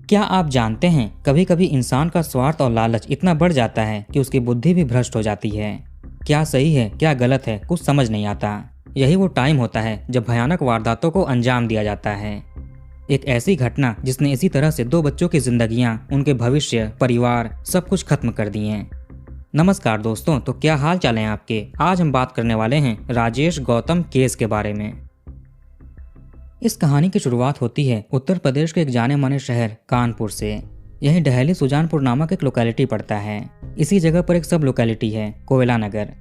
क्या आप जानते हैं कभी कभी इंसान का स्वार्थ और लालच इतना बढ़ जाता है कि उसकी बुद्धि भी भ्रष्ट हो जाती है। क्या सही है क्या गलत है कुछ समझ नहीं आता। यही वो टाइम होता है जब भयानक वारदातों को अंजाम दिया जाता है। एक ऐसी घटना जिसने इसी तरह से दो बच्चों की जिंदगियां, उनके भविष्य, परिवार सब कुछ खत्म कर दिए। नमस्कार दोस्तों, तो क्या हाल चाल है आपके। आज हम बात करने वाले हैं राजेश गौतम केस के बारे में। इस कहानी की शुरुआत होती है उत्तर प्रदेश के एक जाने माने शहर कानपुर से। यहीं डहली सुजानपुर नामक एक लोकेलिटी पड़ता है। इसी जगह पर एक सब लोकेलिटी है कोयला नगर।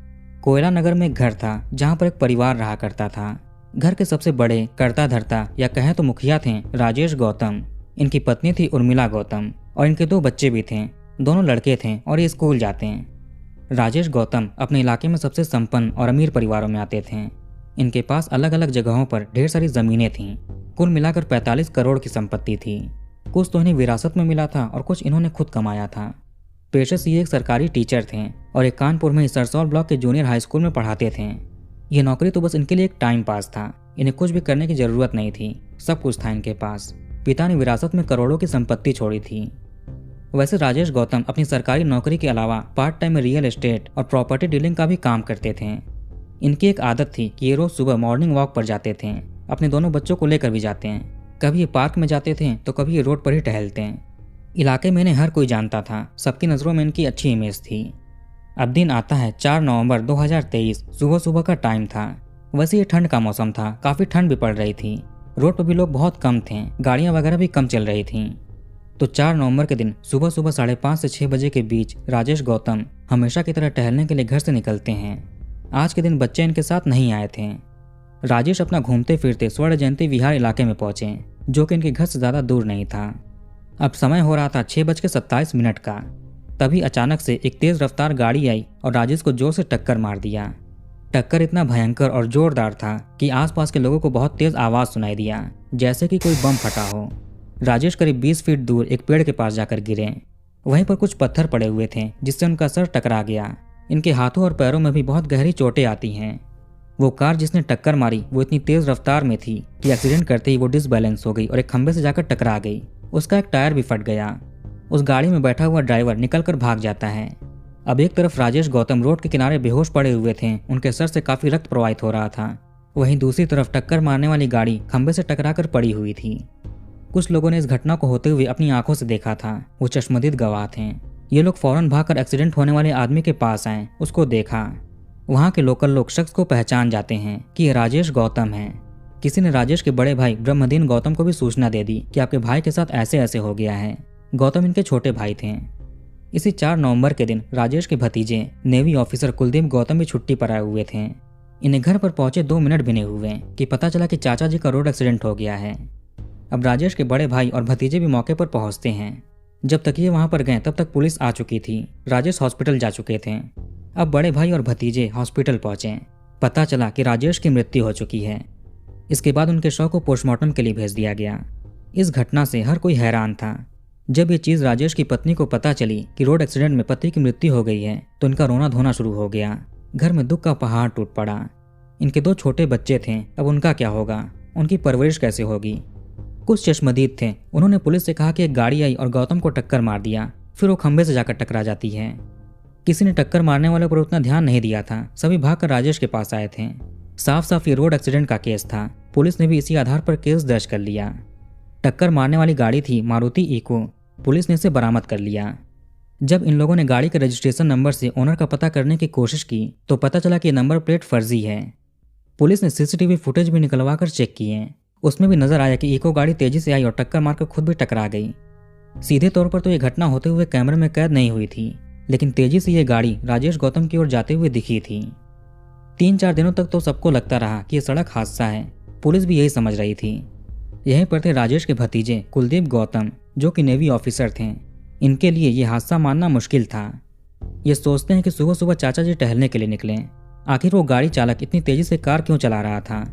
कोयला नगर में एक घर था जहाँ पर एक परिवार रहा करता था। घर के सबसे बड़े कर्ता धर्ता या कहें तो मुखिया थे राजेश गौतम। इनकी पत्नी थी उर्मिला गौतम और इनके दो बच्चे भी थे। दोनों लड़के थे और ये स्कूल जाते हैं। राजेश गौतम अपने इलाके में सबसे संपन्न और अमीर परिवारों में आते थे। इनके पास अलग अलग जगहों पर ढेर सारी जमीनें थीं। कुल मिलाकर 45 करोड़ की संपत्ति थी। कुछ तो इन्हें विरासत में मिला था और कुछ इन्होंने खुद कमाया था। पेशे से ये एक सरकारी टीचर थे और एक कानपुर में ही सरसौल ब्लॉक के जूनियर हाई स्कूल में पढ़ाते थे। ये नौकरी तो बस इनके लिए एक टाइम पास था। इन्हें कुछ भी करने की जरूरत नहीं थी, सब कुछ था इनके पास। पिता ने विरासत में करोड़ों की संपत्ति छोड़ी थी। वैसे राजेश गौतम अपनी सरकारी नौकरी के अलावा पार्ट टाइम में रियल एस्टेट और प्रॉपर्टी डीलिंग का भी काम करते थे। इनकी एक आदत थी कि ये रोज सुबह मॉर्निंग वॉक पर जाते थे। अपने दोनों बच्चों को लेकर भी जाते हैं। कभी ये पार्क में जाते थे तो कभी ये रोड पर ही टहलते हैं। इलाके में इन्हें हर कोई जानता था, सबकी नज़रों में इनकी अच्छी इमेज थी। अब दिन आता है 4 नवंबर 2023। सुबह सुबह का टाइम था। वैसे ये ठंड का मौसम था, काफ़ी ठंड भी पड़ रही थी। रोड पर भी लोग बहुत कम थे, गाड़ियाँ वगैरह भी कम चल रही थीं। तो 4 नवंबर के दिन सुबह सुबह 5:30 से 6 बजे के बीच राजेश गौतम हमेशा की तरह टहलने के लिए घर से निकलते हैं। आज के दिन बच्चे इनके साथ नहीं आए थे। राजेश अपना घूमते फिरते स्वर्ण जयंती विहार इलाके में पहुंचे, जो कि इनके घर से ज़्यादा दूर नहीं था। अब समय हो रहा था 6:27 का। तभी अचानक से एक तेज़ रफ्तार गाड़ी आई और राजेश को जोर से टक्कर मार दिया। टक्कर इतना भयंकर और जोरदार था कि आसपास के लोगों को बहुत तेज़ आवाज़ सुनाई दिया, जैसे कि कोई बम फटा हो। राजेश करीब 20 फीट दूर एक पेड़ के पास जाकर गिरे। वहीं पर कुछ पत्थर पड़े हुए थे जिससे उनका सर टकरा गया। इनके हाथों और पैरों में भी बहुत गहरी चोटें आती हैं। वो कार जिसने टक्कर मारी वो इतनी तेज रफ्तार में थी कि एक्सीडेंट करते ही वो डिसबैलेंस हो गई और एक खंबे से जाकर टकरा गई। उसका एक टायर भी फट गया। उस गाड़ी में बैठा हुआ ड्राइवर निकलकर भाग जाता है। अब एक तरफ राजेश गौतम रोड के किनारे बेहोश पड़े हुए थे, उनके सर से काफी रक्त प्रवाहित हो रहा था। वहीं दूसरी तरफ टक्कर मारने वाली गाड़ी खंबे से टकराकर पड़ी हुई थी। कुछ लोगों ने इस घटना को होते हुए अपनी आंखों से देखा था। वो चश्मदीद गवाह थे। ये लोग फौरन भागकर एक्सीडेंट होने वाले आदमी के पास आए, उसको देखा। वहाँ के लोकल लोग शख्स को पहचान जाते हैं कि ये राजेश गौतम है। किसी ने राजेश के बड़े भाई ब्रह्मदीन गौतम को भी सूचना दे दी कि आपके भाई के साथ ऐसे ऐसे हो गया है। गौतम इनके छोटे भाई थे। इसी 4 नवंबर के दिन राजेश के भतीजे नेवी ऑफिसर कुलदीप गौतम भी छुट्टी पर आए हुए थे। इन्हें घर पर पहुंचे 2 मिनट भी नहीं हुए कि पता चला कि चाचा जी का रोड एक्सीडेंट हो गया है। अब राजेश के बड़े भाई और भतीजे भी मौके पर पहुंचते हैं। जब तक ये वहां पर गए तब तक पुलिस आ चुकी थी। राजेश हॉस्पिटल जा चुके थे। अब बड़े भाई और भतीजे हॉस्पिटल पहुंचे। पता चला कि राजेश की मृत्यु हो चुकी है। इसके बाद उनके शव को पोस्टमार्टम के लिए भेज दिया गया। इस घटना से हर कोई हैरान था। जब ये चीज़ राजेश की पत्नी को पता चली कि रोड एक्सीडेंट में पति की मृत्यु हो गई है तो इनका रोना धोना शुरू हो गया। घर में दुख का पहाड़ टूट पड़ा। इनके 2 छोटे बच्चे थे, अब उनका क्या होगा, उनकी परवरिश कैसे होगी। कुछ चश्मदीद थे, उन्होंने पुलिस से कहा कि एक गाड़ी आई और गौतम को टक्कर मार दिया, फिर वो खंबे से जाकर टकरा जाती है। किसी ने टक्कर मारने वाले पर उतना ध्यान नहीं दिया था। सभी भागकर राजेश के पास आए थे। साफ साफ ये रोड एक्सीडेंट का केस था। पुलिस ने भी इसी आधार पर केस दर्ज कर लिया। टक्कर मारने वाली गाड़ी थी मारुति इको। पुलिस ने इसे बरामद कर लिया। जब इन लोगों ने गाड़ी के रजिस्ट्रेशन नंबर से ओनर का पता करने की कोशिश की तो पता चला कि नंबर प्लेट फर्जी है। पुलिस ने CCTV फुटेज भी निकलवा कर चेक किए। उसमें भी नजर आया कि इको गाड़ी तेजी से आई और टक्कर मारकर खुद भी टकरा गई। सीधे तौर पर तो ये घटना होते हुए कैमरे में कैद नहीं हुई थी, लेकिन तेजी से ये गाड़ी राजेश गौतम की ओर जाते हुए दिखी थी। 3-4 दिनों तक तो सबको लगता रहा कि ये सड़क हादसा है। पुलिस भी यही समझ रही थी। यहीं पर थे राजेश के भतीजे कुलदीप गौतम, जो कि नेवी ऑफिसर थे। इनके लिए ये हादसा मानना मुश्किल था। ये सोचते हैं कि सुबह सुबह चाचा जी टहलने के लिए निकले। आखिर वो गाड़ी चालक इतनी तेजी से कार क्यों चला रहा था।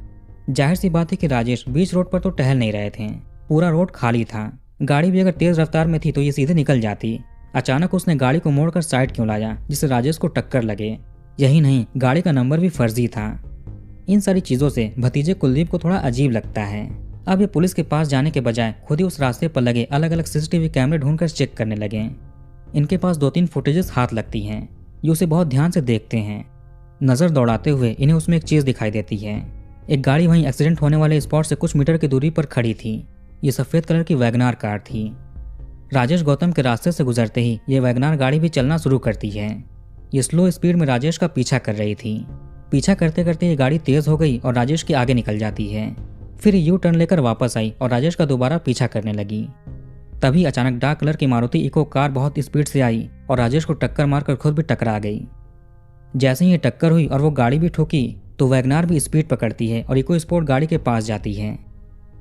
जाहिर सी बात है कि राजेश बीच रोड पर तो टहल नहीं रहे थे। पूरा रोड खाली था। गाड़ी भी अगर तेज रफ्तार में थी तो ये सीधे निकल जाती। अचानक उसने गाड़ी को मोड़कर साइड क्यों लाया जिससे राजेश को टक्कर लगे। यही नहीं, गाड़ी का नंबर भी फर्जी था। इन सारी चीज़ों से भतीजे कुलदीप को थोड़ा अजीब लगता है। अब ये पुलिस के पास जाने के बजाय खुद ही उस रास्ते पर लगे अलग अलग सीसीटीवी कैमरे ढूंढकर चेक करने लगे। इनके पास 2-3 फुटेजेस हाथ लगती हैं। ये उसे बहुत ध्यान से देखते हैं। नज़र दौड़ाते हुए इन्हें उसमें एक चीज़ दिखाई देती है। एक गाड़ी वहीं एक्सीडेंट होने वाले स्पॉट से कुछ मीटर की दूरी पर खड़ी थी। ये सफ़ेद कलर की वैगनार कार थी। राजेश गौतम के रास्ते से गुजरते ही ये वैगनार गाड़ी भी चलना शुरू करती है। ये स्लो स्पीड में राजेश का पीछा कर रही थी। पीछा करते करते ये गाड़ी तेज़ हो गई और राजेश के आगे निकल जाती है। फिर यू टर्न लेकर वापस आई और राजेश का दोबारा पीछा करने लगी। तभी अचानक डार्क कलर की मारुति इको कार बहुत स्पीड से आई और राजेश को टक्कर मारकर खुद भी टकरा गई। जैसे ही ये टक्कर हुई और वो गाड़ी भी ठुकी तो वैगनार भी स्पीड पकड़ती है और इको स्पोर्ट गाड़ी के पास जाती है।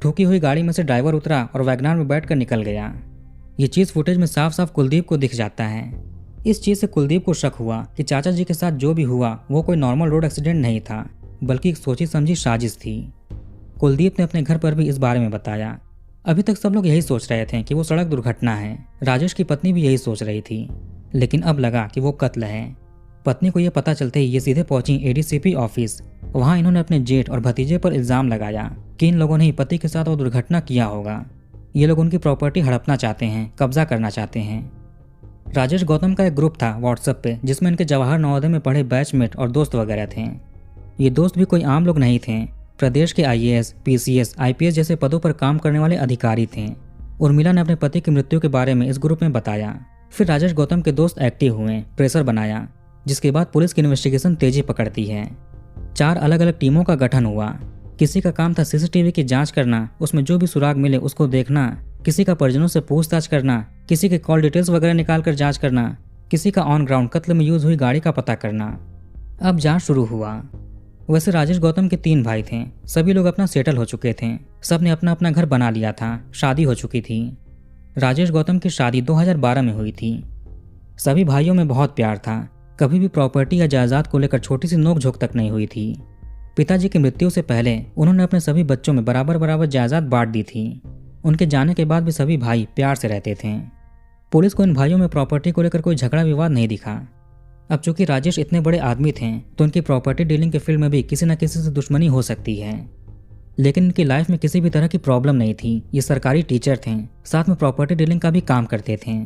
ठुकी हुई गाड़ी में से ड्राइवर उतरा और वैगनार में बैठकर निकल गया। ये चीज़ फुटेज में साफ साफ कुलदीप को दिख जाता है। इस चीज़ से कुलदीप को शक हुआ कि चाचा जी के साथ जो भी हुआ वो कोई नॉर्मल रोड एक्सीडेंट नहीं था, बल्कि एक सोची समझी साजिश थी। कुलदीप ने अपने घर पर भी इस बारे में बताया। अभी तक सब लोग यही सोच रहे थे कि वो सड़क दुर्घटना है। राजेश की पत्नी भी यही सोच रही थी, लेकिन अब लगा कि वो कत्ल है। पत्नी को यह पता चलते ही ये सीधे पहुंची एडीसीपी ऑफिस। वहां इन्होंने अपने जेठ और भतीजे पर इल्जाम लगाया कि इन लोगों ने ही पति के साथ वो दुर्घटना किया होगा। ये लोग उनकी प्रॉपर्टी हड़पना चाहते हैं, कब्जा करना चाहते हैं। राजेश गौतम का एक ग्रुप था व्हाट्सएप पे, जिसमें इनके जवाहर नवोदय में पढ़े बैचमेट और दोस्त वगैरह थे। ये दोस्त भी कोई आम लोग नहीं थे। प्रदेश के आईएएस, पीसीएस, आईपीएस जैसे पदों पर काम करने वाले अधिकारी थे। उर्मिला ने अपने पति की मृत्यु के बारे में इस ग्रुप में बताया। फिर राजेश गौतम के दोस्त एक्टिव हुए, प्रेशर बनाया, जिसके बाद पुलिस की इन्वेस्टिगेशन तेजी पकड़ती है। 4 अलग अलग टीमों का गठन हुआ। किसी का काम था सीसीटीवी की जांच करना, उसमें जो भी सुराग मिले उसको देखना, किसी का परिजनों से पूछताछ करना, किसी के कॉल डिटेल्स वगैरह निकाल कर जांच करना, किसी का ऑन ग्राउंड कत्ल में यूज हुई गाड़ी का पता करना। अब जांच शुरू हुआ। वैसे राजेश गौतम के 3 भाई थे। सभी लोग अपना सेटल हो चुके थे। सब ने अपना अपना घर बना लिया था, शादी हो चुकी थी। राजेश गौतम की शादी 2012 में हुई थी। सभी भाइयों में बहुत प्यार था। कभी भी प्रॉपर्टी या जायदाद को लेकर छोटी सी नोकझोंक तक नहीं हुई थी। पिताजी की मृत्यु से पहले उन्होंने अपने सभी बच्चों में बराबर बराबर जायदाद बांट दी थी। उनके जाने के बाद भी सभी भाई प्यार से रहते थे। पुलिस को इन भाइयों में प्रॉपर्टी को लेकर कोई झगड़ा विवाद नहीं दिखा। अब चूंकि राजेश इतने बड़े आदमी थे तो उनकी प्रॉपर्टी डीलिंग के फील्ड में भी किसी न किसी से दुश्मनी हो सकती है, लेकिन इनकी लाइफ में किसी भी तरह की प्रॉब्लम नहीं थी। ये सरकारी टीचर थे, साथ में प्रॉपर्टी डीलिंग का भी काम करते थे।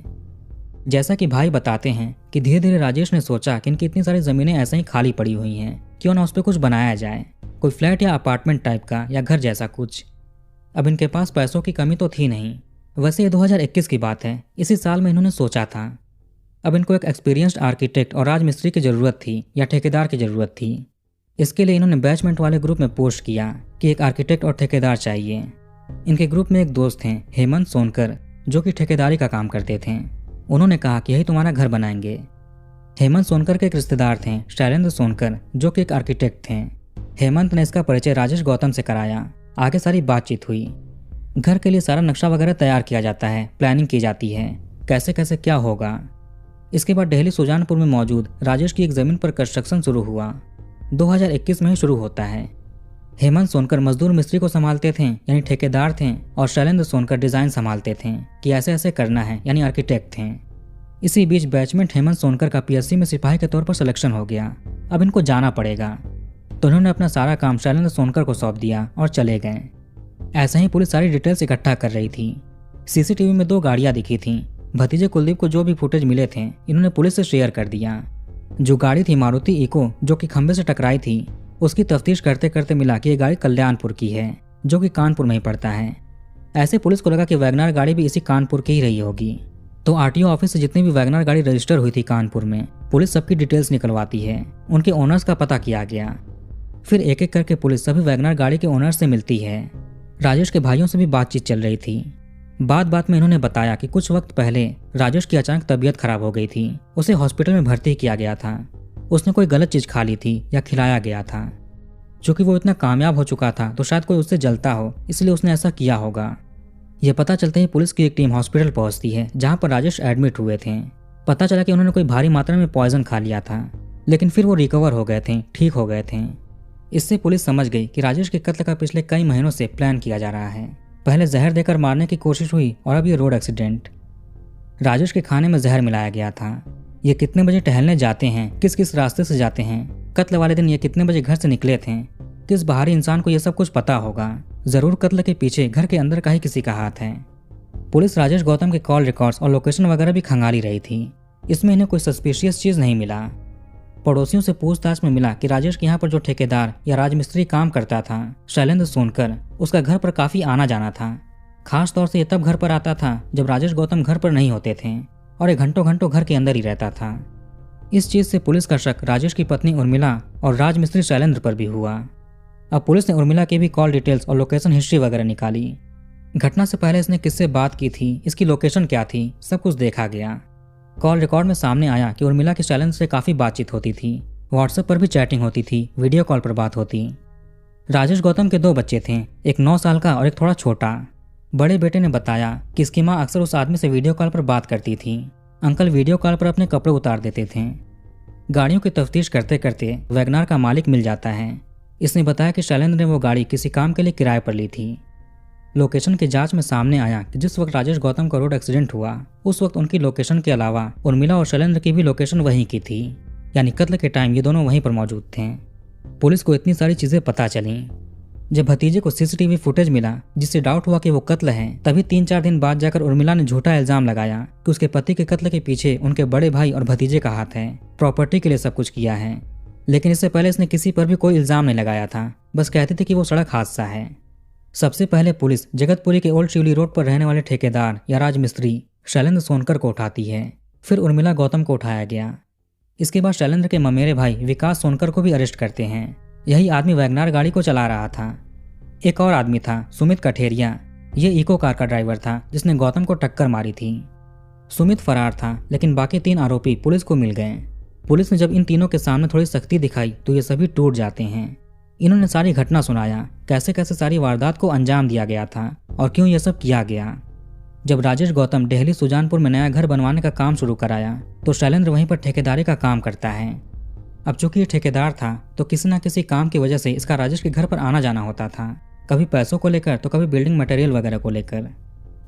जैसा कि भाई बताते हैं कि धीरे धीरे राजेश ने सोचा कि इनकी इतनी सारी ज़मीनें ऐसे ही खाली पड़ी हुई हैं, क्यों ना उस पर कुछ बनाया जाए, कोई फ्लैट या अपार्टमेंट टाइप का या घर जैसा कुछ। अब इनके पास पैसों की कमी तो थी नहीं। वैसे ये 2021 की बात है। इसी साल में इन्होंने सोचा था अब इनको एक एक्सपीरियंस्ड आर्किटेक्ट और राजमिस्त्री की ज़रूरत थी या ठेकेदार की ज़रूरत थी। इसके लिए इन्होंने बैचमेंट वाले ग्रुप में पोस्ट किया कि एक आर्किटेक्ट और ठेकेदार चाहिए। इनके ग्रुप में एक दोस्त हैं हेमंत सोनकर, जो कि ठेकेदारी का काम करते थे। उन्होंने कहा कि यही तुम्हारा घर बनाएंगे। हेमंत सोनकर के एक रिश्तेदार थे शैलेंद्र सोनकर, जो कि एक आर्किटेक्ट थे। हेमंत ने इसका परिचय राजेश गौतम से कराया। आगे सारी बातचीत हुई। घर के लिए सारा नक्शा वगैरह तैयार किया जाता है, प्लानिंग की जाती है, कैसे कैसे क्या होगा। इसके बाद दिल्ली सुजानपुर में मौजूद राजेश की एक ज़मीन पर कंस्ट्रक्शन शुरू हुआ। 2021 में ही शुरू होता है। हेमंत सोनकर मजदूर मिस्त्री को संभालते थे, यानी ठेकेदार थे, और शैलेंद्र सोनकर डिज़ाइन संभालते थे कि ऐसे ऐसे करना है, यानी आर्किटेक्ट थे। इसी बीच बैचमेंट हेमंत सोनकर का पीएससी में सिपाही के तौर पर सिलेक्शन हो गया। अब इनको जाना पड़ेगा, तो उन्होंने अपना सारा काम शैलेंद्र सोनकर को सौंप दिया और चले गए। ऐसे ही पुलिस सारी डिटेल्स इकट्ठा कर रही थी। सीसीटीवी में 2 गाड़ियां दिखी थीं। भतीजे कुलदीप को जो भी फुटेज मिले थे इन्होंने पुलिस से शेयर कर दिया। जो गाड़ी थी मारुति इको, जो कि खंबे से टकराई थी, उसकी तफ्तीश करते करते मिला कि ये गाड़ी कल्याणपुर की है, जो कि कानपुर में ही पड़ता है। ऐसे पुलिस को लगा कि वैगनार गाड़ी भी इसी कानपुर की ही रही होगी। तो आरटीओ ऑफिस से जितनी भी वैगनार गाड़ी रजिस्टर हुई थी कानपुर में, पुलिस सबकी डिटेल्स निकलवाती है। उनके ओनर्स का पता किया गया। फिर एक एक करके पुलिस सभी वैगनार गाड़ी के ओनर्स से मिलती है। राजेश के भाइयों से भी बातचीत चल रही थी। बात बात में इन्होंने बताया कि कुछ वक्त पहले राजेश की अचानक तबीयत खराब हो गई थी। उसे हॉस्पिटल में भर्ती किया गया था। उसने कोई गलत चीज खा ली थी या खिलाया गया था। चूंकि वो इतना कामयाब हो चुका था तो शायद कोई उससे जलता हो, इसलिए उसने ऐसा किया होगा। यह पता चलते ही पुलिस की एक टीम हॉस्पिटल पहुंचती है, जहां पर राजेश एडमिट हुए थे। पता चला कि उन्होंने कोई भारी मात्रा में पॉइजन खा लिया था, लेकिन फिर वो रिकवर हो गए थे, ठीक हो गए थे। इससे पुलिस समझ गई कि राजेश के कत्ल का पिछले कई महीनों से प्लान किया जा रहा है। पहले जहर देकर मारने की कोशिश हुई और अब ये रोड एक्सीडेंट। राजेश के खाने में जहर मिलाया गया था। ये कितने बजे टहलने जाते हैं, किस किस रास्ते से जाते हैं, कत्ल वाले दिन ये कितने बजे घर से निकले थे, किस बाहरी इंसान को यह सब कुछ पता होगा? जरूर कत्ल के पीछे घर के अंदर का ही किसी का हाथ है। पुलिस राजेश गौतम के कॉल रिकॉर्ड्स और लोकेशन वगैरह भी खंगाली रही थी। इसमें इन्हें कोई सस्पिशियस चीज नहीं मिला। पड़ोसियों से पूछताछ में मिला कि राजेश के यहाँ पर जो ठेकेदार या राजमिस्त्री काम करता था, शैलेंद्र सोनकर, उसका घर पर काफी आना जाना था। खास तौर से ये तब घर पर आता था जब राजेश गौतम घर पर नहीं होते थे और ये घंटों घंटों घर के अंदर ही रहता था। इस चीज से पुलिस का शक राजेश की पत्नी उर्मिला और राजमिस्त्री शैलेंद्र पर भी हुआ। अब पुलिस ने उर्मिला की भी कॉल डिटेल्स और लोकेशन हिस्ट्री वगैरह निकाली। घटना से पहले इसने किससे बात की थी, इसकी लोकेशन क्या थी, सब कुछ देखा गया। कॉल रिकॉर्ड में सामने आया कि उर्मिला की शैलेंद्र से काफी बातचीत होती थी, व्हाट्सएप पर भी चैटिंग होती थी, वीडियो कॉल पर बात होती। राजेश गौतम के 2 बच्चे थे, एक 9 साल का और एक थोड़ा छोटा। बड़े बेटे ने बताया कि इसकी माँ अक्सर उस आदमी से वीडियो कॉल पर बात करती थी। अंकल वीडियो कॉल पर अपने कपड़े उतार देते थे। गाड़ियों की तफ्तीश करते करते वैगनार का मालिक मिल जाता है। इसने बताया कि शैलेंद्र ने वो गाड़ी किसी काम के लिए किराए पर ली थी। लोकेशन की जांच में सामने आया कि जिस वक्त राजेश गौतम का रोड एक्सीडेंट हुआ, उस वक्त उनकी लोकेशन के अलावा उर्मिला और शैलेंद्र की भी लोकेशन वहीं की थी, यानी कत्ल के टाइम ये दोनों वहीं पर मौजूद थे। पुलिस को इतनी सारी चीजें पता चली। जब भतीजे को सीसीटीवी फुटेज मिला जिससे डाउट हुआ कि वो कत्ल है, तभी 3-4 दिन बाद जाकर उर्मिला ने झूठा इल्जाम लगाया कि उसके पति के कत्ल के पीछे उनके बड़े भाई और भतीजे का हाथ है, प्रॉपर्टी के लिए सब कुछ किया है। लेकिन इससे पहले इसने किसी पर भी कोई इल्जाम नहीं लगाया था, बस कहते थे कि वो सड़क हादसा है। सबसे पहले पुलिस जगतपुरी के ओल्ड शिवली रोड पर रहने वाले ठेकेदार या राजमिस्त्री शैलेंद्र सोनकर को उठाती है। फिर उर्मिला गौतम को उठाया गया। इसके बाद शैलेंद्र के ममेरे भाई विकास सोनकर को भी अरेस्ट करते हैं। यही आदमी वैगनार गाड़ी को चला रहा था। एक और आदमी था, सुमित कठेरिया। ये इको कार का ड्राइवर था जिसने गौतम को टक्कर मारी थी। सुमित फरार था, लेकिन बाकी 3 आरोपी पुलिस को मिल गए। पुलिस ने जब इन तीनों के सामने थोड़ी सख्ती दिखाई तो ये सभी टूट जाते हैं। इन्होंने सारी घटना सुनाया, कैसे कैसे सारी वारदात को अंजाम दिया गया था और क्यों यह सब किया गया। जब राजेश गौतम दिल्ली सुजानपुर में नया घर बनवाने का काम शुरू कराया तो शैलेंद्र वहीं पर ठेकेदारी का काम करता है। अब चूंकि ये ठेकेदार था तो किसी न किसी काम की वजह से इसका राजेश के घर पर आना जाना होता था, कभी पैसों को लेकर तो कभी बिल्डिंग मटेरियल वगैरह को लेकर।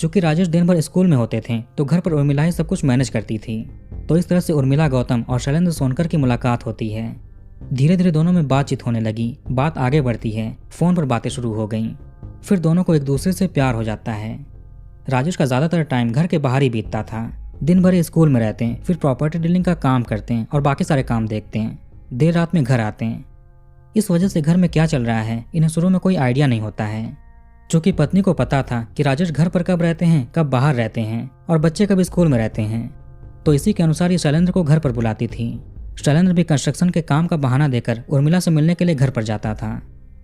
चूंकि राजेश दिन भर स्कूल में होते थे तो घर पर उर्मिला ही सब कुछ मैनेज करती थी। तो इस तरह से उर्मिला गौतम और शैलेंद्र सोनकर की मुलाकात होती है। धीरे धीरे दोनों में बातचीत होने लगी, बात आगे बढ़ती है, फोन पर बातें शुरू हो गईं। फिर दोनों को एक दूसरे से प्यार हो जाता है। राजेश का ज्यादातर टाइम घर के बाहर ही बीतता था। दिन भर स्कूल में रहते हैं, फिर प्रॉपर्टी डीलिंग का काम करते हैं और बाकी सारे काम देखते हैं। देर रात में घर आते हैं। इस वजह से घर में क्या चल रहा है इन्हें शुरू में कोई आइडिया नहीं होता है। चूंकि पत्नी को पता था कि राजेश घर पर कब रहते हैं, कब बाहर रहते हैं और बच्चे कब स्कूल में रहते हैं, तो इसी के अनुसार ये शैलेंद्र को घर पर बुलाती थी। शैलेंद्र भी कंस्ट्रक्शन के काम का बहाना देकर उर्मिला से मिलने के लिए घर पर जाता था।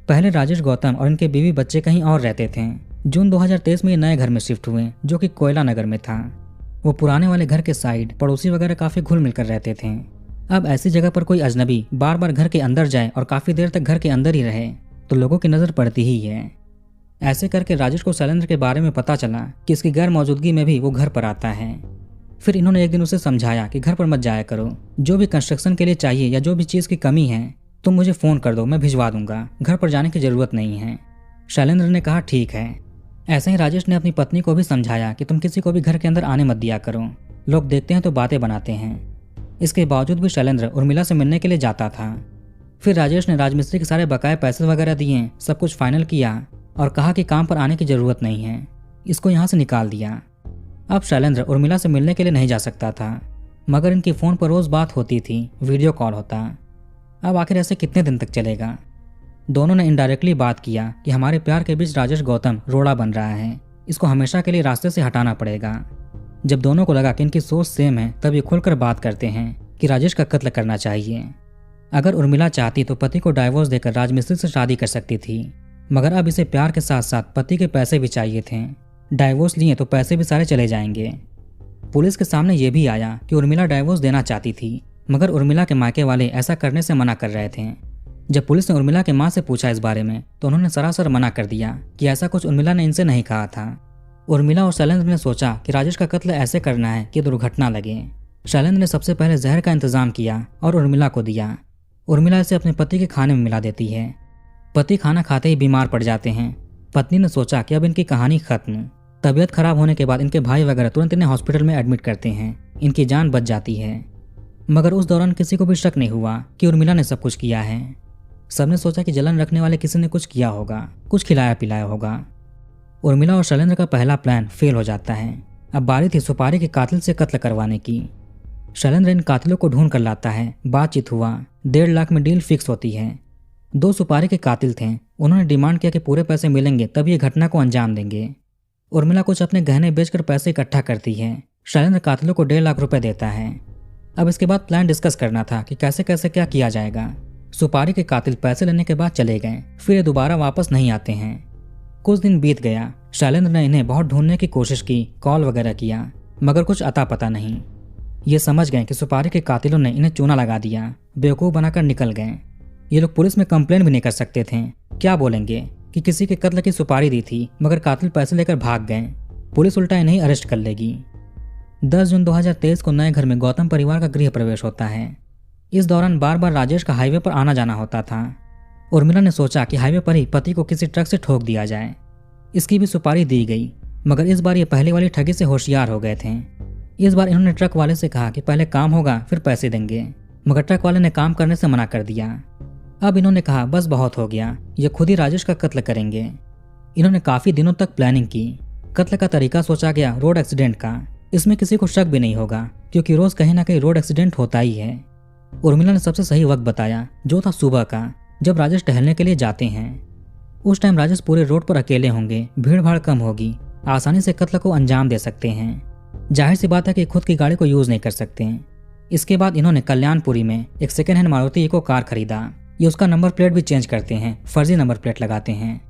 पहले राजेश गौतम और इनके बीवी बच्चे कहीं और रहते थे। जून 2023 में ये नए घर में शिफ्ट हुए जो कि कोयला नगर में था। वो पुराने वाले घर के साइड पड़ोसी वगैरह काफी घुल मिलकर रहते थे। अब ऐसी जगह पर कोई अजनबी बार बार घर के अंदर जाए और काफी देर तक घर के अंदर ही रहे तो लोगों की नजर पड़ती ही है। ऐसे करके राजेश को शैलेंद्र के बारे में पता चला कि इसकी गैर मौजूदगी में भी वो घर पर आता है। फिर इन्होंने एक दिन उसे समझाया कि घर पर मत जाया करो, जो भी कंस्ट्रक्शन के लिए चाहिए या जो भी चीज की कमी है तुम मुझे फोन कर दो, मैं भिजवा दूंगा, घर पर जाने की जरूरत नहीं है। शैलेंद्र ने कहा ठीक है। ऐसे ही राजेश ने अपनी पत्नी को भी समझाया कि तुम किसी को भी घर के अंदर आने मत दिया करो, लोग देखते हैं तो बातें बनाते हैं। इसके बावजूद भी शैलेंद्र उर्मिला से मिलने के लिए जाता था। फिर राजेश ने राजमिस्त्री के सारे बकाए पैसे वगैरह दिए, सब कुछ फाइनल किया और कहा कि काम पर आने की जरूरत नहीं है, इसको यहाँ से निकाल दिया। अब शैलेंद्र उर्मिला से मिलने के लिए नहीं जा सकता था, मगर इनकी फोन पर रोज बात होती थी, वीडियो कॉल होता। अब आखिर ऐसे कितने दिन तक चलेगा। दोनों ने इनडायरेक्टली बात किया कि हमारे प्यार के बीच राजेश गौतम रोड़ा बन रहा है, इसको हमेशा के लिए रास्ते से हटाना पड़ेगा। जब दोनों को लगा कि इनकी सोच सेम है तब ये खुलकर बात करते हैं कि राजेश का कत्ल करना चाहिए। अगर उर्मिला चाहती तो पति को डाइवोर्स देकर राजमिस्त्री से शादी कर सकती थी, मगर अब इसे प्यार के साथ साथ पति के पैसे भी चाहिए थे। डाइवोर्स लिए तो पैसे भी सारे चले जाएंगे। पुलिस के सामने ये भी आया कि उर्मिला डाइवोर्स देना चाहती थी, मगर उर्मिला के मायके वाले ऐसा करने से मना कर रहे थे। जब पुलिस ने उर्मिला के माँ से पूछा इस बारे में तो उन्होंने सरासर मना कर दिया कि ऐसा कुछ उर्मिला ने इनसे नहीं कहा था। उर्मिला और शैलेंद्र ने सोचा कि राजेश का कत्ल ऐसे करना है कि दुर्घटना लगे। शैलेंद्र ने सबसे पहले जहर का इंतजाम किया और उर्मिला को दिया। उर्मिला इसे अपने पति के खाने में मिला देती है। पति खाना खाते ही बीमार पड़ जाते हैं। पत्नी ने सोचा कि अब इनकी कहानी खत्म। तबीयत खराब होने के बाद इनके भाई वगैरह तुरंत इन्हें हॉस्पिटल में एडमिट करते हैं, इनकी जान बच जाती है। मगर उस दौरान किसी को भी शक नहीं हुआ कि उर्मिला ने सब कुछ किया है। सबने सोचा कि जलन रखने वाले किसी ने कुछ किया होगा, कुछ खिलाया पिलाया होगा। उर्मिला और शैलेंद्र का पहला प्लान फेल हो जाता है। अब बारी थी सुपारी के कातिल से कत्ल करवाने की। शैलेंद्र इन कातिलों को ढूंढ कर लाता है, बातचीत हुआ, 1.5 लाख में डील फिक्स होती है। 2 सुपारी के कातिल थे, उन्होंने डिमांड किया कि पूरे पैसे मिलेंगे तब ये घटना को अंजाम देंगे। उर्मिला कुछ अपने गहने बेचकर पैसे इकट्ठा करती है। शैलेंद्र कातिलों को 1.5 लाख रुपए देता है। अब इसके बाद प्लान डिस्कस करना था कि कैसे कैसे क्या किया जाएगा। सुपारी के कातिल पैसे लेने के बाद चले गए, फिर ये दोबारा वापस नहीं आते हैं। कुछ दिन बीत गया। शैलेंद्र ने इन्हें बहुत ढूंढने की कोशिश की, कॉल वगैरह किया, मगर कुछ अता पता नहीं। ये समझ गए कि सुपारी के कातिलों ने इन्हें चूना लगा दिया, बेवकूफ़ बनाकर निकल गए। ये लोग पुलिस में कंप्लेंट भी नहीं कर सकते थे। क्या बोलेंगे कि किसी के कत्ल की सुपारी दी थी मगर कातिल पैसे लेकर भाग गए, पुलिस उल्टा इन्हें अरेस्ट कर लेगी। 10 जून 2023 को नए घर में गौतम परिवार का गृह प्रवेश होता है। इस दौरान बार बार राजेश का हाईवे पर आना जाना होता था। उर्मिला ने सोचा कि हाईवे पर ही पति को किसी ट्रक से ठोक दिया जाए। इसकी भी सुपारी दी गई, मगर इस बार ये पहले वाली ठगी से होशियार हो गए थे। इस बार इन्होंने ट्रक वाले से कहा कि पहले काम होगा फिर पैसे देंगे, मगर ट्रक वाले ने काम करने से मना कर दिया। अब इन्होंने कहा बस बहुत हो गया, ये खुद ही राजेश का कत्ल करेंगे। इन्होंने काफी दिनों तक प्लानिंग की। कत्ल का तरीका सोचा गया रोड एक्सीडेंट का। इसमें किसी को शक भी नहीं होगा क्योंकि रोज कहीं ना कहीं रोड एक्सीडेंट होता ही है। उर्मिला ने सबसे सही वक्त बताया, जो था सुबह का, जब राजेश टहलने के लिए जाते हैं। उस टाइम राजेश पूरे रोड पर अकेले होंगे, भीड़ भाड़ कम होगी, आसानी से कत्ल को अंजाम दे सकते हैं। जाहिर सी बात है कि खुद की गाड़ी को यूज नहीं कर सकते हैं। इसके बाद इन्होंने कल्याणपुरी में एक second hand Maruti Eeco car खरीदा। ये उसका नंबर प्लेट भी चेंज करते हैं, फर्जी नंबर प्लेट लगाते हैं।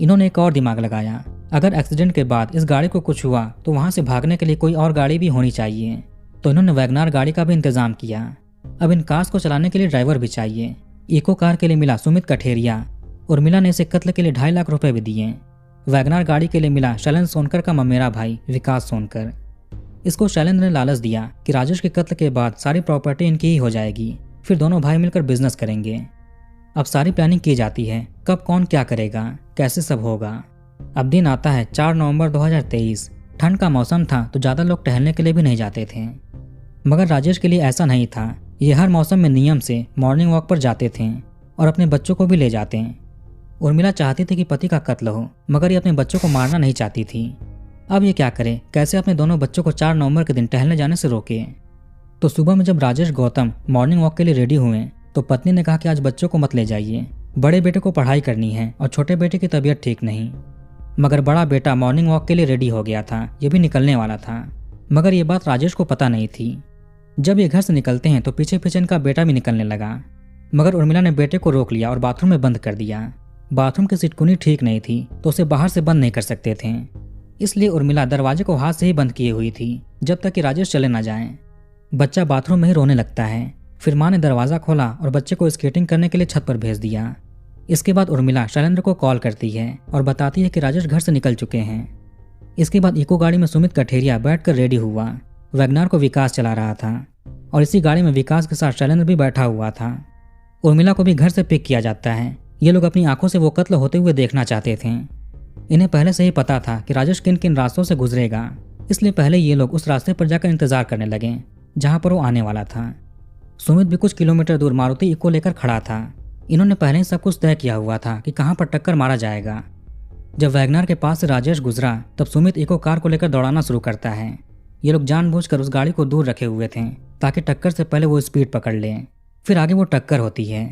इन्होंने एक और दिमाग लगाया, अगर एक्सीडेंट के बाद इस गाड़ी को कुछ हुआ तो वहां से भागने के लिए कोई और गाड़ी भी होनी चाहिए। तो इन्होंने वैगनार गाड़ी का भी इंतजाम किया। अब इन कार्स को चलाने के लिए ड्राइवर भी चाहिए। इको कार के लिए मिला सुमित कठेरिया। उर्मिला ने इसे कत्ल के लिए 2.5 लाख रुपए भी दिए। वैगनार गाड़ी के लिए मिला शैलेंद्र सोनकर का ममेरा भाई विकास सोनकर। इसको शैलेंद्र ने लालच दिया कि राजेश के कत्ल के बाद सारी प्रॉपर्टी इनकी ही हो जाएगी, फिर दोनों भाई मिलकर बिजनेस करेंगे। अब सारी प्लानिंग की जाती है, कब कौन क्या करेगा, कैसे सब होगा। अब दिन आता है 4 नवंबर 2023। ठंड का मौसम था तो ज़्यादा लोग टहलने के लिए भी नहीं जाते थे, मगर राजेश के लिए ऐसा नहीं था। ये हर मौसम में नियम से मॉर्निंग वॉक पर जाते थे और अपने बच्चों को भी ले जाते हैं। उर्मिला चाहती थी कि पति का कत्ल हो, मगर ये अपने बच्चों को मारना नहीं चाहती थी। अब ये क्या करे, कैसे अपने दोनों बच्चों को 4 नवंबर के दिन टहलने जाने से रोके। तो सुबह में जब राजेश गौतम मॉर्निंग वॉक के लिए रेडी हुए तो पत्नी ने कहा कि आज बच्चों को मत ले जाइए, बड़े बेटे को पढ़ाई करनी है और छोटे बेटे की तबीयत ठीक नहीं। मगर बड़ा बेटा मॉर्निंग वॉक के लिए रेडी हो गया था, ये भी निकलने वाला था, मगर ये बात राजेश को पता नहीं थी। जब ये घर से निकलते हैं तो पीछे पीछे इनका बेटा भी निकलने लगा, मगर उर्मिला ने बेटे को रोक लिया और बाथरूम में बंद कर दिया। बाथरूम की सिटकुनी ठीक नहीं थी तो उसे बाहर से बंद नहीं कर सकते थे, इसलिए उर्मिला दरवाजे को हाथ से ही बंद किए हुई थी जब तक कि राजेश चले ना जाएं। बच्चा बाथरूम में ही रोने लगता है। फिर माँ ने दरवाज़ा खोला और बच्चे को स्केटिंग करने के लिए छत पर भेज दिया। इसके बाद उर्मिला शैलेंद्र को कॉल करती है और बताती है कि राजेश घर से निकल चुके हैं। इसके बाद इको गाड़ी में सुमित कठेरिया बैठकर रेडी हुआ। वैगनार को विकास चला रहा था और इसी गाड़ी में विकास के साथ शैलेंद्र भी बैठा हुआ था। उर्मिला को भी घर से पिक किया जाता है। ये लोग अपनी आंखों से वो कत्ल होते हुए देखना चाहते थे। इन्हें पहले से ही पता था कि राजेश किन किन रास्तों से गुजरेगा, इसलिए पहले ये लोग उस रास्ते पर जाकर इंतजार करने लगे जहां पर वो आने वाला था। सुमित भी कुछ किलोमीटर दूर मारुति इको लेकर खड़ा था। इन्होंने पहले ही सब कुछ तय किया हुआ था कि कहां पर टक्कर मारा जाएगा। जब वैगनार के पास से राजेश गुजरा तब सुमित इको कार को लेकर दौड़ाना शुरू करता है। ये लोग जानबूझकर उस गाड़ी को दूर रखे हुए थे ताकि टक्कर से पहले वो स्पीड पकड़ लें। फिर आगे वो टक्कर होती है।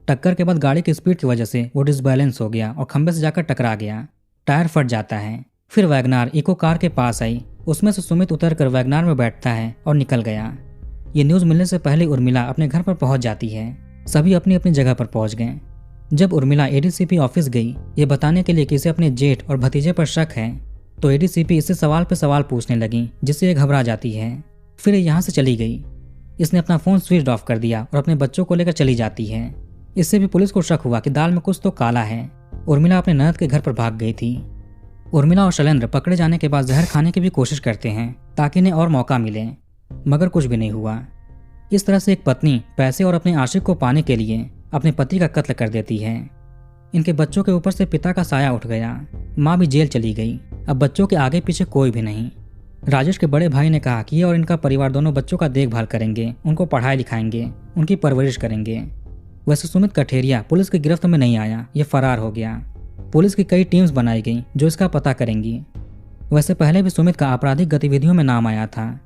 टक्कर के बाद गाड़ी की स्पीड की वजह से वो डिसबैलेंस हो गया और खंबे से जाकर टकरा गया। टायर फट जाता है। फिर वैगनार इको कार के पास आई, उसमें से सुमित उतरकर वैगनार में बैठता है और निकल गया। ये न्यूज़ मिलने से पहले उर्मिला अपने घर पर पहुंच जाती है। सभी अपनी अपनी जगह पर पहुंच गए। जब उर्मिला एडीसीपी ऑफिस गई ये बताने के लिए कि इसे अपने जेठ और भतीजे पर शक है, तो एडीसीपी इससे सवाल पे सवाल पूछने लगी जिससे ये घबरा जाती है। फिर यहाँ से चली गई। इसने अपना फ़ोन स्विच ऑफ कर दिया और अपने बच्चों को लेकर चली जाती है। इससे भी पुलिस को शक हुआ कि दाल में कुछ तो काला है। उर्मिला अपने ननद के घर पर भाग गई थी। उर्मिला और शैलेंद्र पकड़े जाने के बाद जहर खाने की भी कोशिश करते हैं ताकि इन्हें और मौका मिले, मगर कुछ भी नहीं हुआ। इस तरह से एक पत्नी पैसे और अपने आशिक को पाने के लिए अपने पति का कत्ल कर देती है। इनके बच्चों के ऊपर से पिता का साया उठ गया। माँ भी जेल चली गई। अब बच्चों के आगे पीछे कोई भी नहीं। राजेश के बड़े भाई ने कहा कि ये और इनका परिवार दोनों बच्चों का देखभाल करेंगे, उनको पढ़ाई लिखाएंगे, उनकी परवरिश करेंगे। वैसे सुमित कठेरिया पुलिस की गिरफ्त में नहीं आया, ये फरार हो गया। पुलिस की कई टीम्स बनाई गई जो इसका पता करेंगी। वैसे पहले भी सुमित का आपराधिक गतिविधियों में नाम आया था।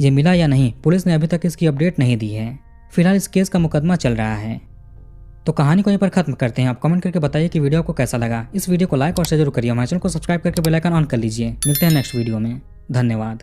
ये मिला या नहीं, पुलिस ने अभी तक इसकी अपडेट नहीं दी है। फिलहाल इस केस का मुकदमा चल रहा है। तो कहानी को यहीं पर खत्म करते हैं। आप कमेंट करके बताइए कि वीडियो आपको कैसा लगा। इस वीडियो को लाइक और शेयर जरूर करिए। हमारे चैनल को सब्सक्राइब करके बेल आइकन ऑन कर लीजिए। मिलते हैं नेक्स्ट वीडियो में। धन्यवाद।